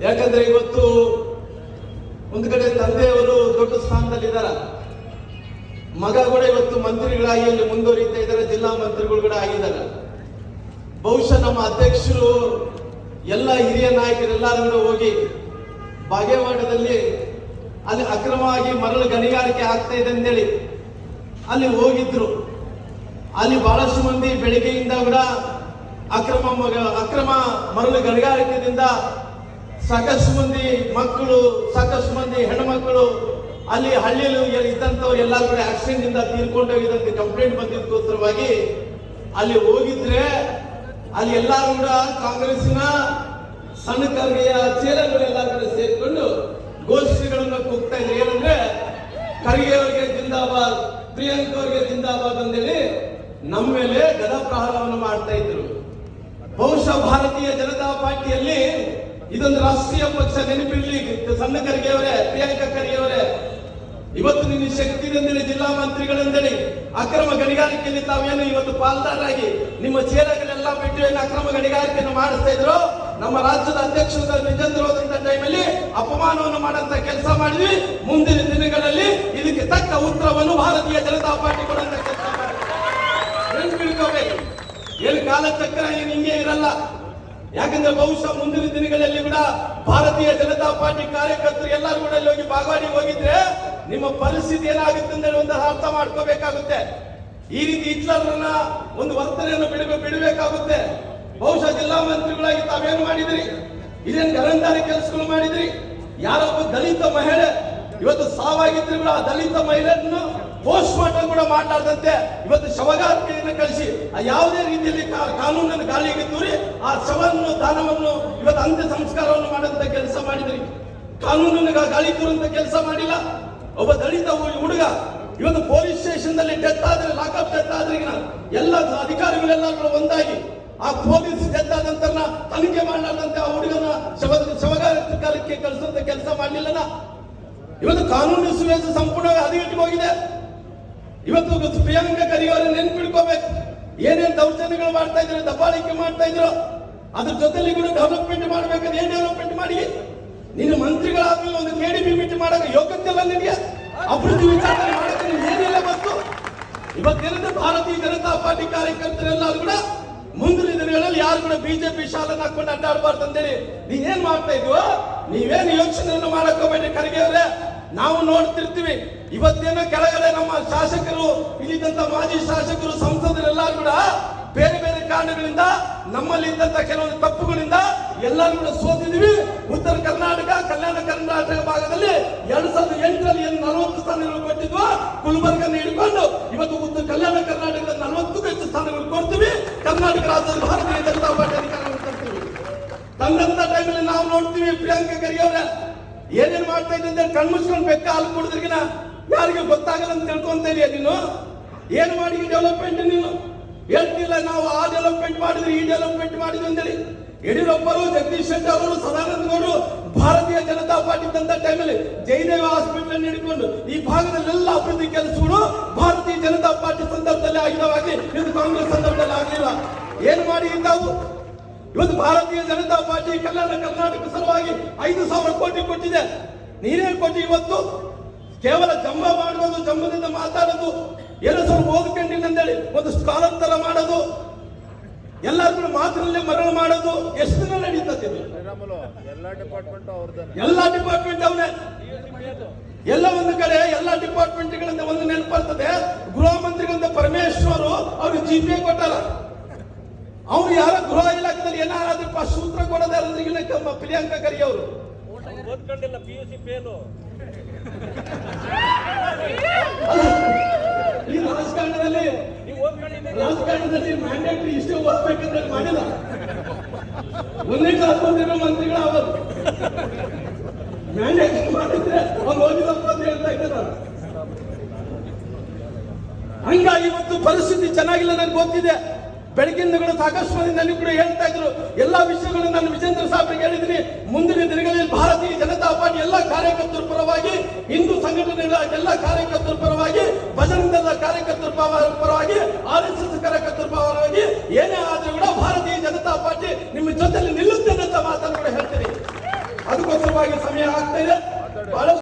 ಯಾಕಂದ್ರೆ ಇವತ್ತು ಒಂದು ಕಡೆ ತಂದೆಯವರು ದೊಡ್ಡ ಸ್ಥಾನದಲ್ಲಿದ್ದಾರೆ, ಮಗ ಕೂಡ ಇವತ್ತು ಮಂತ್ರಿಗಳಾಗಿ ಅಲ್ಲಿ ಮುಂದುವರಿತಾ ಇದ್ದಾರೆ, ಜಿಲ್ಲಾ ಮಂತ್ರಿಗಳು ಕೂಡ ಆಗಿದ್ದಾರೆ. ಬಹುಶಃ ನಮ್ಮ ಅಧ್ಯಕ್ಷರು ಎಲ್ಲ ಹಿರಿಯ ನಾಯಕರೆಲ್ಲರೂ ಹೋಗಿ ಬಾಗೇವಾಡದಲ್ಲಿ ಅಲ್ಲಿ ಅಕ್ರಮವಾಗಿ ಮರಳು ಗಣಿಗಾರಿಕೆ ಆಗ್ತಾ ಇದೆ ಅಂತೇಳಿ ಅಲ್ಲಿ ಹೋಗಿದ್ರು. ಅಲ್ಲಿ ಬಹಳಷ್ಟು ಮಂದಿ ಬೆಳಿಗ್ಗೆಯಿಂದ ಕೂಡ ಅಕ್ರಮ ಮರಳು ಗಣಿಗಾರಿಕೆಯಿಂದ ಸಾಕಷ್ಟು ಮಂದಿ ಮಕ್ಕಳು, ಸಾಕಷ್ಟು ಮಂದಿ ಹೆಣ್ಣುಮಕ್ಕಳು ಅಲ್ಲಿ ಹಳ್ಳಿಯಲ್ಲಿ ಇದ್ದಂಥವ್ರು ಎಲ್ಲರೂ ಕೂಡ ಆಕ್ಸಿಡೆಂಟ್ ಇಂದ ತೀರ್ಕೊಂಡೋಗಿದ್ದಂತ ಕಂಪ್ಲೇಂಟ್ ಬಂದಿದ್ದಕ್ಕೋಸ್ಕರವಾಗಿ ಅಲ್ಲಿ ಹೋಗಿದ್ರೆ ಅಲ್ಲಿ ಎಲ್ಲರೂ ಕೂಡ ಕಾಂಗ್ರೆಸ್ಸಿನ ಸಣ್ಣ ಕರ್ಗೆಯ ಚೇಲಗಳೆಲ್ಲ ಕೂಡ ಸೇರ್ಕೊಂಡು ಘೋಷಣೆಗಳನ್ನ ಕೂಗ್ತಾ ಇದ್ರು. ಏನಂದ್ರೆ ಖರ್ಗೆ ಅವರಿಗೆ ಜಿಂದಾಬಾದ್, ಪ್ರಿಯಾಂಕ್ ಅವರಿಗೆ ಜಿಂದಾಬಾದ್ ಅಂತೇಳಿ ನಮ್ಮ ಮೇಲೆ ಗದಾಪ್ರಹಾರವನ್ನು ಮಾಡ್ತಾ ಇದ್ರು. ಬಹುಶಃ ಭಾರತೀಯ ಜನತಾ ಪಾರ್ಟಿಯಲ್ಲಿ ಇದೊಂದು ರಾಷ್ಟ್ರೀಯ ಪಕ್ಷ, ನೆನಪಿರ್ಲಿ ಸಣ್ಣ ಖರ್ಗೆ ಅವರೇ, ಪ್ರಿಯಾಂಕ ಖರ್ಗೆ ಅವರೇ, ಇವತ್ತು ನಿಮ್ಮ ಶಕ್ತಿ ಅಂತೇಳಿ ಜಿಲ್ಲಾ ಮಂತ್ರಿಗಳಂದೇಳಿ ಅಕ್ರಮ ಗಣಿಗಾರಿಕೆಯಲ್ಲಿ ತಾವೇನು ಇವತ್ತು ಪಾಲ್ದಾರರಾಗಿ ನಿಮ್ಮ ಚೇಲಗಳೆಲ್ಲ ಬಿಟ್ಟು ಏನು ಅಕ್ರಮ ಗಣಿಗಾರಿಕೆಯನ್ನು ಮಾಡಿಸ್ತಾ ಇದ್ರು, ನಮ್ಮ ರಾಜ್ಯದ ಅಧ್ಯಕ್ಷರ ನಿಜೇಂದ್ರ ಹೋದಂತ ಟೈಮಲ್ಲಿ ಅಪಮಾನವನ್ನು ಮಾಡಂತ ಕೆಲಸ ಮಾಡಿದ್ವಿ. ಮುಂದಿನ ದಿನಗಳಲ್ಲಿ ಇದಕ್ಕೆ ತಕ್ಕ ಉತ್ತರವನ್ನು ಭಾರತೀಯ ಜನತಾ ಪಾರ್ಟಿ ಕೊಡುವಂತ ಕೆಲಸ ಮಾಡಿದ್ವಿ. ಏನು ಕಾಲಚಕ್ರ ಏನು ಹಿಂಗೆ ಇರಲ್ಲ. ಯಾಕಂದ್ರೆ ಬಹುಶಃ ಮುಂದಿನ ದಿನಗಳಲ್ಲಿ ಕೂಡ ಭಾರತೀಯ ಜನತಾ ಪಾರ್ಟಿ ಕಾರ್ಯಕರ್ತರು ಎಲ್ಲರೂ ಕೂಡ ಇಲ್ಲಿ ಹೋಗಿ ಬಾಗವಾಡಿ ಹೋಗಿದ್ರೆ ನಿಮ್ಮ ಪರಿಸ್ಥಿತಿ ಏನಾಗುತ್ತೆ ಅಂದ್ರೆ ಒಂದು ಅರ್ಥ ಮಾಡ್ಕೋಬೇಕಾಗುತ್ತೆ. ಈ ರೀತಿ ಹಿಟ್ಲರ್ನ ಒಂದು ವರ್ತನೆಯನ್ನು ಬಿಡಬೇಕಾಗುತ್ತೆ. ಬಹುಶಃ ಜಿಲ್ಲಾ ಮಂತ್ರಿಗಳಾಗಿ ತಾವೇನು ಮಾಡಿದ್ರಿ, ಇದೇನು ಗರಂದಾರಿ ಕೆಲಸಗಳು ಮಾಡಿದ್ರಿ. ಯಾರೊಬ್ಬ ದಲಿತ ಮಹಿಳೆ ಇವತ್ತು ಸಾವಾಗಿದ್ರು ಕೂಡ ಆ ದಲಿತ ಮಹಿಳೆಯನ್ನು ಪೋಸ್ಟ್ ಮಾರ್ಟಮ್ ಕೂಡ ಮಾತಾಡದಂತೆ ಇವತ್ತು ಶವಗಾರಿಕೆಯನ್ನು ಕಳಿಸಿ ಯಾವುದೇ ರೀತಿಯಲ್ಲಿ ಕಾನೂನನ್ನು ಗಾಳಿಗೆ ತೂರಿ ಆ ಶವವನ್ನು ದಾನವನ್ನು ಇವತ್ತು ಅಂತ್ಯ ಸಂಸ್ಕಾರವನ್ನು ಮಾಡುವಂತ ಕೆಲಸ ಮಾಡಿದ್ರಿ. ಕಾನೂನನ್ನು ಗಾಳಿ ತೂರಂತ ಕೆಲಸ ಮಾಡಿಲ್ಲ. ಒಬ್ಬ ದಲಿತ ಹುಡುಗ ಇವತ್ತು ಪೊಲೀಸ್ ಸ್ಟೇಷನ್ ನಲ್ಲಿ ಡೆತ್ ಆದ್ರೆ, ಲಾಕಪ್ ಡೆತ್ ಆದ್ರೆ ಎಲ್ಲ ಅಧಿಕಾರಿಗಳೆಲ್ಲ ಒಂದಾಗಿ ಆ ಪೊಲೀಸ್ ಡೆತ್ ಆದ ನಂತರ ತನಿಖೆ ಮಾಡಲಾರ್ದಂತೆ ಆ ಹುಡುಗನ ಶವಗಾರಿಕೆ ಕಳಿಸುವಂತ ಕೆಲಸ ಮಾಡಲಿಲ್ಲ. ಇವತ್ತು ಕಾನೂನು ಸುವ್ಯವಸ್ಥೆ ಸಂಪೂರ್ಣವಾಗಿ ಹದಗೆಟ್ಟು ಹೋಗಿದೆ. ಇವತ್ತು ಪ್ರಿಯಾಂಕ ಖರ್ಗೆ ಅವರನ್ನು ನೆನ್ಪಿಡ್ಕೋಬೇಕು. ಏನೇನು ದೌರ್ಜನ್ಯಗಳು ಮಾಡ್ತಾ ಇದ್ರು, ದಬ್ಬಾಳಿಕೆ ಮಾಡ್ತಾ ಇದ್ರು, ಅದ್ರ ಜೊತೆಲಿ ಕೂಡ ಡೆವಲಪ್ಮೆಂಟ್ ಮಾಡ್ಬೇಕಾದ್ರೆ ಏನ್ ಡೆವಲಪ್ಮೆಂಟ್ ಮಾಡಿ ನೀನು ಮಂತ್ರಿಗಳಾದ್ಮೇಲೆ ಒಂದು ಕೆಡಿಪಿ ಮೀಟಿಂಗ್ ಮಾಡಕ್ಕೆ ಯೋಗ್ಯತೆ ಇಲ್ಲ ನಿನಗೆ. ಅಭಿವೃದ್ಧಿ ವಿಚಾರದಲ್ಲಿ ಮಾಡಕ್ಕೆ ಏನಿಲ್ಲ. ಮತ್ತು ಇವತ್ತೇನಂದ್ರೆ ಭಾರತೀಯ ಜನತಾ ಪಾರ್ಟಿ ಕಾರ್ಯಕರ್ತರೆಲ್ಲರೂ ಕೂಡ ಮುಂದಿನ ದಿನಗಳಲ್ಲಿ ಯಾರು ಕೂಡ ಬಿಜೆಪಿ ಶಾಲನ್ನು ಹಾಕೊಂಡು ಅಡ್ಡಾಡಬಾರ್ದು ಅಂತೇಳಿ ನೀವೇನ್ ಮಾಡ್ತಾ ಇದ್ವೋ, ನೀವೇನು ಯೋಚನೆಯನ್ನು ಮಾಡಕ್ ಹೋಗ್ಬೇಡಿ ಖರ್ಗೆ ಅವರೇ. ನಾವು ನೋಡ್ತಿರ್ತೀವಿ ಇವತ್ತೇನೋ ಕೆಳಗಡೆ ನಮ್ಮ ಶಾಸಕರು, ಇಲ್ಲಿದ್ದಂತ ಮಾಜಿ ಶಾಸಕರು, ಸಂಸದರೆಲ್ಲರೂ ಕೂಡ ಬೇರೆ ಬೇರೆ ಕಾರಣಗಳಿಂದ ನಮ್ಮಲ್ಲಿ ಇದ್ದಂತ ಕೆಲವೊಂದು ತಪ್ಪುಗಳಿಂದ ಎಲ್ಲರೂ ಕೂಡ ಸೋತಿದ್ವಿ. ಉತ್ತರ ಕರ್ನಾಟಕ, ಕಲ್ಯಾಣ ಕರ್ನಾಟಕ ಭಾಗದಲ್ಲಿ 2008ರಲ್ಲಿ ಏನು 40 ಸ್ಥಾನಗಳು ಕೊಟ್ಟಿದ್ವು, ಗುಲ್ಬರ್ಗನ ಹಿಡ್ಕೊಂಡು ಇವತ್ತು ಉತ್ತರ ಕಲ್ಯಾಣ ಕರ್ನಾಟಕದ 40ಕ್ಕೂ ಹೆಚ್ಚು ಸ್ಥಾನಗಳು ಕೊಡ್ತೀವಿ. ಕರ್ನಾಟಕ ರಾಜ್ಯದಲ್ಲಿ ಭಾರತೀಯ ಜನತಾ ಪಾರ್ಟಿ ಅಧಿಕಾರವನ್ನು ತರ್ತೀವಿ. ತಂದಂತ ಟೈಮಲ್ಲಿ ನಾವು ನೋಡ್ತೀವಿ ಪ್ರಿಯಾಂಕ ಖರ್ಗೆ ಅವರ ಏನೇನ್ ಮಾಡ್ತಾ ಇದ್ದಂತೆ ಕಣ್ಮುಚ್ಕೊಂಡು ಬೆಕ್ಕ ಹಾಲು ಕುಡಿದ್ರಿಗಿನ ಯಾರಿಗೆ ಗೊತ್ತಾಗಲ್ಲ ಅಂತ ತಿಳ್ಕೊಂತ ಇದೆಯಾ ನೀನು? ಏನ್ ಮಾಡಿ ಡೆವಲಪ್ಮೆಂಟ್ ನೀನು ಹೇಳ್ತಿಲ್ಲ. ನಾವು ಆ ಡೆವಲಪ್ಮೆಂಟ್ ಮಾಡಿದ್ವಿ, ಈ ಡೆವಲಪ್ಮೆಂಟ್ ಮಾಡಿದ್ವಿ ಅಂತೇಳಿ ಯಡಿಯೂರಪ್ಪರು, ಜಗದೀಶ್ ಶೆಟ್ಟರ್ ಅವರು, ಸದಾನಂದ ಗೌಡರು ಭಾರತೀಯ ಜನತಾ ಪಾರ್ಟಿ ಇದ್ದಂತ ಟೈಮಲ್ಲಿ ಜಯದೇವ ಹಾಸ್ಪಿಟಲ್ ಹಿಡ್ಕೊಂಡು ಈ ಭಾಗದಲ್ಲೆಲ್ಲ ಅಭಿವೃದ್ಧಿ ಕೆಲಸಗಳು ಭಾರತೀಯ ಜನತಾ ಪಾರ್ಟಿ ಸಂದರ್ಭದಲ್ಲಿ ಆಗಿದವಾಗಿ ಇದು ಕಾಂಗ್ರೆಸ್ ಸಂದರ್ಭದಲ್ಲಿ ಆಗಲಿಲ್ಲ. ಏನ್ ಮಾಡಿ ತಾವು ಇವತ್ತು ಭಾರತೀಯ ಜನತಾ ಪಾರ್ಟಿ ಕಲ್ಯಾಣ ಕರ್ನಾಟಕ ಸಲುವಾಗಿ 5,000 ಕೋಟಿ ಕೊಟ್ಟಿದೆ. ನೀನೇನು ಕೊಟ್ಟು ಇವತ್ತು ಕೇವಲ ಜಂಬ ಮಾಡೋದು, ಜಂಬದಿಂದ ಮಾತಾಡೋದು, ಏನೋ ಸ್ವಲ್ಪ ಓದ್ಕೊಂಡಿಲ್ಲ ಅಂತೇಳಿ ಒಂದು ಸ್ಕಾಲರ್ ತರ ಮಾಡೋದು, ಎಲ್ಲರೂ ಮಾತ್ರಲ್ಲೇ ಮರಳು ಮಾಡೋದು ಎಷ್ಟು ದಿನ ನಡೀತದೆ? ಎಲ್ಲಾ ಡಿಪಾರ್ಟ್ಮೆಂಟ್ ಅವನೇ. ಎಲ್ಲ ಒಂದು ಕಡೆ ಎಲ್ಲಾ ಡಿಪಾರ್ಟ್ಮೆಂಟ್ಗಳಿಂದ ಒಂದು ನೆನಪರ್ತದೆ. ಗೃಹ ಮಂತ್ರಿಗಳಿಂದ ಪರಮೇಶ್ವರ್ ಅವ್ರು GPA ಕೊಟ್ಟಾರ. ಅವ್ರು ಯಾರ ಗೃಹ ಇಲಾಖೆದಲ್ಲಿ ಏನಾದ್ರೂ ಸೂತ್ರ ಕೊಡೋದೇ ಅಂದ್ರೆ ಪ್ರಿಯಾಂಕ ಖರ್ಗೆ ಅವರು ಓದ್ಕೊಂಡಿಲ್ಲ, PUC ಫೇಲು. ಈ ರಾಜಕಾರಣದಲ್ಲಿ ಮ್ಯಾಂಡೇಟರಿ ಇಷ್ಟೇ ಓದ್ಬೇಕಂದ್ರೆ ಮಾಡಿಲ್ಲ. 1ನೇ ಕ್ಲಾಸ್ ಓದಿರೋ ಮಂತ್ರಿಗಳು ಅವರು ಮ್ಯಾಂಡೇಟರಿ ಮಾಡಿದ್ರೆ ಅವ್ರು ಓದಿದಪ್ಪ ಅಂತ ಹೇಳ್ತಾ ಇದ್ದಾರೆ. ಹಂಗಾಗಿ ಇವತ್ತು ಪರಿಸ್ಥಿತಿ ಚೆನ್ನಾಗಿಲ್ಲ, ನನಗೆ ಗೊತ್ತಿದೆ. ಬೆಳಗಿನ ಸಾಕಷ್ಟು ಮಂದಿ ನನಗೆ ಕೂಡ ಹೇಳ್ತಾ ಇದ್ರು. ಎಲ್ಲಾ ವಿಷಯಗಳು ನಾನು ವಿಜೇಂದ್ರ ಸಾಹೇಬ್ರಿಗೆ ಹೇಳಿದ್ದೀನಿ. ಮುಂದಿನ ದಿನಗಳಲ್ಲಿ ಭಾರತೀಯ ಜನತಾ ಪಾರ್ಟಿ ಎಲ್ಲ ಕಾರ್ಯಕರ್ತರ ಪರವಾಗಿ, ಹಿಂದೂ ಸಂಘಟನೆಗಳ ಎಲ್ಲ ಕಾರ್ಯಕರ್ತರ ಪರವಾಗಿ, ಬಜರಂಗ ದಳದ ಕಾರ್ಯಕರ್ತರ ಪರವಾಗಿ, RSS ಕಾರ್ಯಕರ್ತರ ಪರವಾಗಿ ಏನೇ ಆದ್ರೂ ಕೂಡ ಭಾರತೀಯ ಜನತಾ ಪಾರ್ಟಿ ನಿಮ್ಮ ಜೊತೆಲಿ ನಿಲ್ಲುತ್ತೆ ಅಂತ ಮಾತನ್ನು ಕೂಡ ಹೇಳ್ತೀನಿ. ಅದಕ್ಕೋಸ್ಕರವಾಗಿ ಸಮಯ ಆಗ್ತಾ ಇದೆ. ಬಹಳ